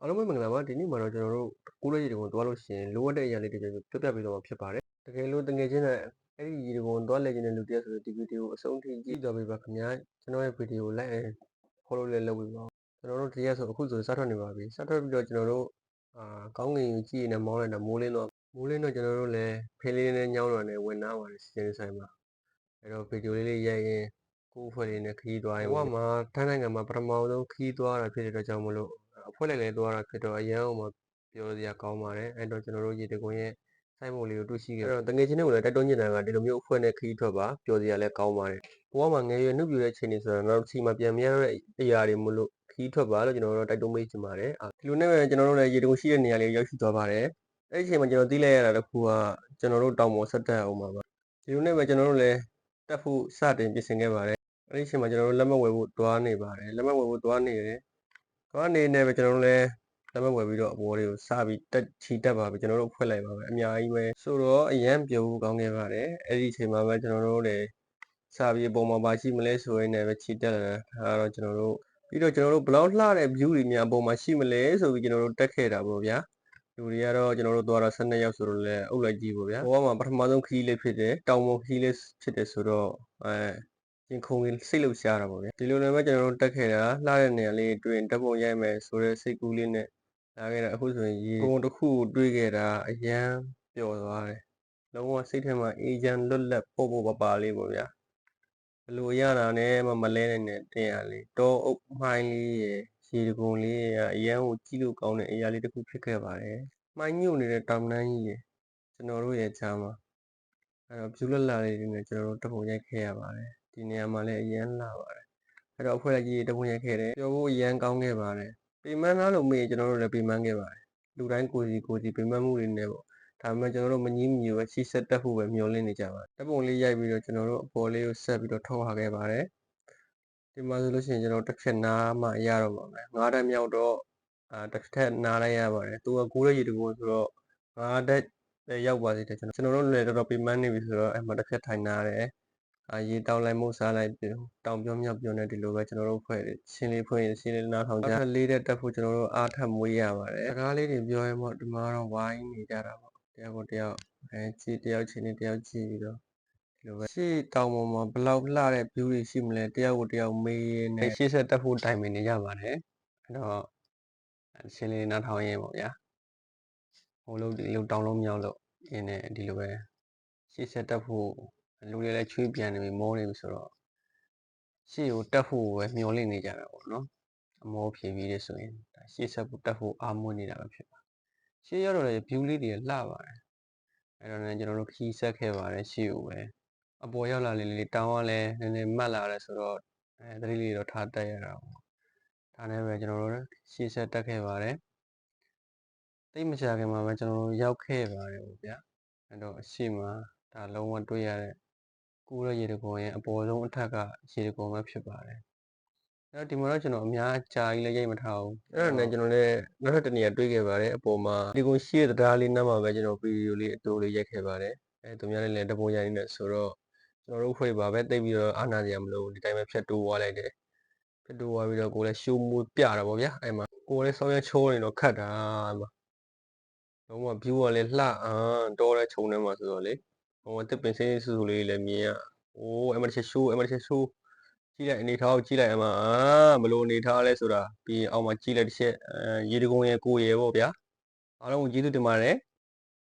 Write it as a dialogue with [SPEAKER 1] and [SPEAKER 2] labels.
[SPEAKER 1] အားလုံးပဲမင်္ဂလာပါဒီနေ့မှာတော့ကျွန်တော်တို့ကိုးလက်ရေတံခွန်သွားလို့ရှိရင်လိုအပ်တဲ့အရာလေးတွေပြပြပေးတော့မှာဖြစ်ပါတယ်တကယ်လို့တကယ်ချင်းနဲ့အဲ့ဒီရေတံခွန်သွားလဲခြင်းတဲ့လူတယောက်ဆိုတော့ဒီဗီဒီယိုအဆုံးထိကြည့်သွားပေးပါခင်ဗျာကျွန်တော်ရဲ့ဗီဒီယိုလိုက် follow လည်းလုပ်ပေးပါကျွန်တော်တို့ဒီရက်ဆိုအခုဆိုစထွက်နေပါပြီစထွက်ပြီးတော့ကျွန်တော်တို့ကောင်းကင်ကိုကြည့်နေမောင်းလိုက်တာမိုးလင်းတော့ကျွန်တော်တို့လည်းဖေးလေးနဲ့ညောင်းတော့လည်းဝင်နာပါတယ်စီစဉ်ဆိုင်မှာအဲ့တော့ဗီဒီယိုလေးရိုက်ရင်ကိုယ်ဖွဲ့လေးနဲ့ခရီးသွားရင်ဘဝမှာထိုင်းနိုင်ငံမှာပထမဆုံးခရီးသွားတာဖြစ်တဲ့အတွက်ကြောင့်မလို့အဖွဲ့လိုက်လဲသွားတာဖြစ်တော့အရန်အောင်မှာပြောစရာကောင်းပါတယ်အဲ့တော့ကျွန်တော်တို့ရေတံခွန်ရဲ့စိုက်မုံလေးကိုတွေ့ရှိခဲ့အဲ့တော့တငယ်ချင်းတွေကိုလည်းတိုက်တွန်းနေတာကဒီလိုမျိုးအဖွဲ့နဲ့ခရီးထွက်ပါပြောစရာလည်းကောင်းပါတယ်ဘဝမှာငယ်ရွယ်နှုတ်ပြတဲ့ချိန်တွေဆိုတော့နောက်စီမှာပြန်မရတဲ့အရာတွေမလို့ခရီးထွက်ပါလို့ကျွန်တော်တို့တိုက်တွန်းပေးချင်ပါတယ်ဒီလိုနဲ့ပဲကျွန်တော်တို့လည်းရေတံခွန်ရှိတဲ့နေရာလေးရောက်ရှိသွားပါတယ်အဲ့ဒီအချိန်မှာကျွန်တော်သိလိုက်ရတာတခုကကျွန်တော်တို့တောင်ပေါ်ဆက်တက်အောင်ပါဒီလိုနဲ့ပဲကျွန်တော်တို့လည်းတက်ဖို့စတင်ပြင်ဆင်ခဲ့ပါတယ်အဲ့ဒီအချိန်မှာကျွန်တော်တို့လက်မှတ်ဝယ်ဖို့တွားနေပါတယ်လက်မှတ်ဝယ်ဖို့တွားနေတယ်တွားနေနေပဲကျွန်တော်တို့လည်းလက်မှတ်ဝယ်ပြီးတော့အပေါ်တွေကိုစပြီးတက်ချီတက်ပါပြီကျွန်တော်တို့ဖွက်လိုက်ပါပဲအများကြီးပဲဆိုတော့အရန်ပြုံးကောင်းခဲ့ပါတယ်အဲ့ဒီအချိန်မှာပဲကျွန်တော်တို့လည်းစပြီးအပေါ်မှာပါရှိမလဲဆိုရင်လည်းပဲချီတက်လာတာဒါကတော့ကျွန်တော်တို့ပြီးတော့ကျွန်တော်တို့ဘလောက်လှတဲ့ view တွေများအပေါ်မှာရှိမလဲဆိုပြီးကျွန်တော်တို့တက်ခဲ့တာပေါ့ဗျာလူတွေကတော့ကျွန်တော်တို့သွားတော့12ရောက်ဆိုတော့လည်းအုပ်လိုက်ကြီးပေါ့ဗျာဘောမှာပထမဆုံးခီးလေးဖြစ်တယ်တောင်ပေါ်ခီးလေးဖြစ်တယ်ဆိုတော့ရင်ခုန်လေးစိတ်လှုပ်ရှားတာပေါ့ဗျာဒီလိုလည်းပဲကျွန်တော်တို့တက်ခဲ့တာလှတဲ့နေရာလေးတွေ့ရင်ဓာတ်ပုံရိုက်မယ်ဆိုတဲ့စိတ်ကူးလေးနဲ့လာခဲ့တာအခုဆိုရင်ရေကုန်တစ်ခုတွေ့ခဲ့တာအရန်ပျော်သွားတယ်လုံးဝစိတ်ထဲမှာအေးချမ်းလွတ်လပ်ပို့ပို့ပါလေးပေါ့ဗျာဘလို့ရတာနဲ့မလဲနိုင်တဲ့တင်ရလေးတောအုပ်မှိုင်းလေးရယ်ရေတံခွန်လေးရယ်အရန်ကိုကြည့်လို့ကောင်းတဲ့အရာလေးတစ်ခုဖြစ်ခဲ့ပါတယ်မှိုင်းညို့နေတဲ့တောင်တန်းကြီးရယ်ကျွန်တော်တို့ရဲ့ချားမှာအဲ့တော့ view လက်လာလေးတွေနဲ့ကျွန်တော်တို့တပုံရိုက်ခဲ့ရပါတယ်ဒီနေရာမှာလည်းအရန်လှပါတယ်အဲ့တော့အဖွဲ့လိုက်ကြီးတပုံရိုက်ခဲ့တယ်ပြောဖို့အရန်ကောင်းခဲ့ပါတယ်ပေမန်းလားလို့မေးကျွန်တော်တို့လည်းပေမန်းခဲ့ပါတယ်လူတိုင်းကိုစီပေမန်းမှုတွေနဲ့ပေါ့ဒါပေမဲ့ကျွန်တော်တို့မငြင်းမြူပဲရှီဆက်တက်ဖို့ပဲမျှော်လင့်နေကြပါတယ်တပုံလေးရိုက်ပြီးတော့ကျွန်တော်တို့အပေါ်လေးကိုဆက်ပြီးတော့ထောက်ထားခဲ့ပါတယ်ဒီမှာဆိုလို့ရှိရင်ကျွန်တော်တစ်ဖြက်နားမှရတော့မှာပဲ9တက်မြောက်တော့တစ်ထက်နားလိုက်ရပါတယ်သူက9ရက်ရေတံခွန်ဆိုတော့9တက်ရောက်ပါသေးတယ်ကျွန်တော်တို့လည်းတော်တော်ပေမန်းနေပြီဆိုတော့အဲ့မှာတစ်ဖြက်ထိုင်နာတယ်ရေတောင်းလိုက်မို့စားလိုက်တောင်ပြောမြောက်ပြောနေဒီလိုပဲကျွန်တော်တို့ဖွဲ့ရှင်းလေးဖွင့်ရှင်းလေးနားထောင်ကြလေးတဲ့တက်ဖို့ကျွန်တော်တို့အားထပ်မွေးရပါတယ်စကားလေးတွေပြောရင်ပေါ့ဒီမှာတော့ဝိုင်းနေကြတာပေါ့တယောက်ကိုတယောက်ကြည့်တယောက်ချင်းနဲ့တယောက်ကြည့်ပြီးတော့ဒီလိုပဲရှေ့တောင်ပေါ်မှာဘလောက်လှတဲ့ view တွေရှိမလဲတယောက်ကိုတယောက်မေးနေရှေ့ဆက်တက်ဖို့တိုင်ပင်နေကြပါတယ်အဲ့တော့ရှင်းလေးနားထောင်ရင်ပေါ့ဗျာဟိုလုံးဒီလိုတောင်လုံးမြောက်လို့ရင်းနေဒီလိုပဲရှေ့ဆက်တက်ဖို့လူတွေလည်းချွေးပြန်နေပြီမောနေပြီဆိုတော့ရှေ့ကိုတက်ဖို့ပဲမျောလင့်နေကြတာပေါ့နော်အမောဖြေပြီးရဆိုရင်ရှေ့ဆက်ဖို့တက်ဖို့အားမွေးနေတာပဲဖြစ်ပါရှေ့ရောက်တော့လည်း view လေးတွေလှပါတယ်အဲ့တော့လည်းကျွန်တော်တို့ခီးဆက်ခဲ့ပါတယ်ရှေ့ကိုပဲအပေါ်ရောက်လာလေးတောင်းကလည်းနည်းနည်းမတ်လာတယ်ဆိုတော့သတိလေးတော့ထားတက်ရတာပေါ့ဒါနဲ့ပဲကျွန်တော်တို့ရှေ့ဆက်တက်ခဲ့ပါတယ်တိတ်မကြခင်မှာပဲကျွန်တော်တို့ရောက်ခဲ့ပါတယ်ပေါ့ဗျာအဲ့တော့အရှိမဒါလုံးဝတွေ့ရတဲ့ကူးရရေတံခွန်ရဲ့အပေါ်ဆုံးအထက်ကရေတံခွန်ပဲဖြစ်ပါတယ်အဲ့တော့ဒီမှာတော့ကျွန်တော်အများကြာကြီးလည်းရိတ်မထားဘူးအဲ့ဒါနဲ့ကျွန်တော်လည်းနောက်ထပ်တစ်နေရာတွေ့ခဲ့ပါတယ်အပေါ်မှာဒီကုန်းရှိတဲ့တရားလေးနားမှာပဲကျွန်တော်ဗီဒီယိုလေးအတိုးလေးရိုက်ခဲ့ပါတယ်သူများလည်းတပုံရိုက်နေတယ်ဆိုတော့ကျွန်တော်တို့ဖွဲ့ပါပဲတိတ်ပြီးတော့အာနာစရာမလိုဘူးဒီတိုင်းပဲဖြတ်တိုးသွားလိုက်တယ်ဖြတ်တိုးသွားပြီးတော့ကိုလည်းရှိုးမွေးပြတာပေါ့ဗျာအဲ့မှာကိုလည်းဆောင်းရချိုးနေတော့ခတ်တာအဲ့မှာလုံးဝ view ကလည်းလှတောတဲ့ခြုံထဲမှာဆိုတော့လေဟိုတစ်ပင်စင်းဆူဆူလေးလည်းမြင်ရအိုးအဲ့မှာတစ်ချက်ရှိုးအဲ့မှာတစ်ချက်ရှိုးကြည့်လိုက်အနေထားကိုကြည့်လိုက်အမဘလို့အနေထားလဲဆိုတာပြီးအောက်မှာကြည့်လိုက်တစ်ချက်ရေတံခွန်ရဲ့ကိုယ်ရေပေါ့ဗျာအားလုံးကိုကျေးဇူးတင်ပါတယ်